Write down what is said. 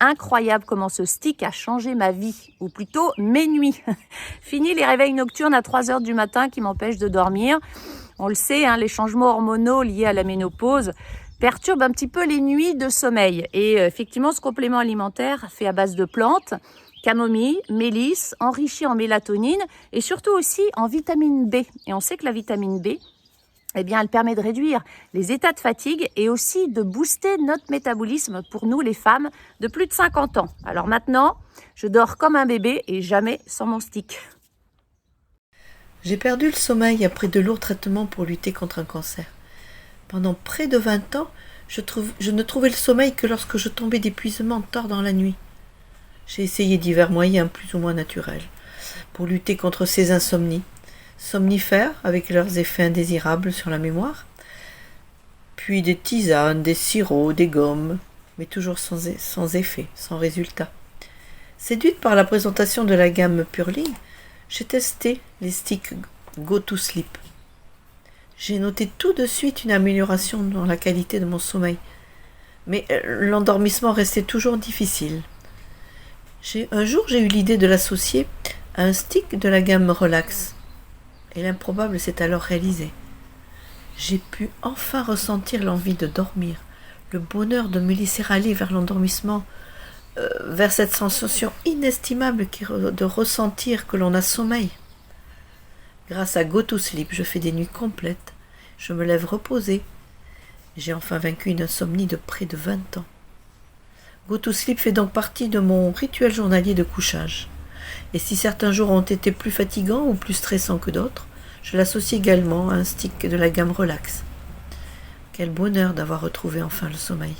incroyable comment ce stick a changé ma vie, ou plutôt mes nuits. Fini les réveils nocturnes à 3 heures du matin qui m'empêchent de dormir. On le sait, les changements hormonaux liés à la ménopause perturbent un petit peu les nuits de sommeil. Et effectivement, ce complément alimentaire fait à base de plantes, camomille, mélisse, enrichi en mélatonine et surtout aussi en vitamine B. Et on sait que la vitamine B, elle permet de réduire les états de fatigue et aussi de booster notre métabolisme pour nous les femmes de plus de 50 ans. Alors maintenant, je dors comme un bébé et jamais sans mon stick. J'ai perdu le sommeil après de lourds traitements pour lutter contre un cancer. Pendant près de 20 ans, je ne trouvais le sommeil que lorsque je tombais d'épuisement tard dans la nuit. J'ai essayé divers moyens plus ou moins naturels pour lutter contre ces insomnies. Somnifères avec leurs effets indésirables sur la mémoire, puis des tisanes, des sirops, des gommes, mais toujours sans effet, sans résultat. Séduite par la présentation de la gamme Purline, j'ai testé les sticks Go to Sleep. J'ai noté tout de suite une amélioration dans la qualité de mon sommeil, mais l'endormissement restait toujours difficile. Un jour, j'ai eu l'idée de l'associer à un stick de la gamme Relax. Et l'improbable s'est alors réalisé. J'ai pu enfin ressentir l'envie de dormir, le bonheur de me laisser aller vers l'endormissement, vers cette sensation inestimable de ressentir que l'on a sommeil. Grâce à Go to Sleep, je fais des nuits complètes, je me lève reposée. J'ai enfin vaincu une insomnie de près de 20 ans. Go to Sleep fait donc partie de mon rituel journalier de couchage. Et si certains jours ont été plus fatigants ou plus stressants que d'autres, je l'associe également à un stick de la gamme Relax. Quel bonheur d'avoir retrouvé enfin le sommeil.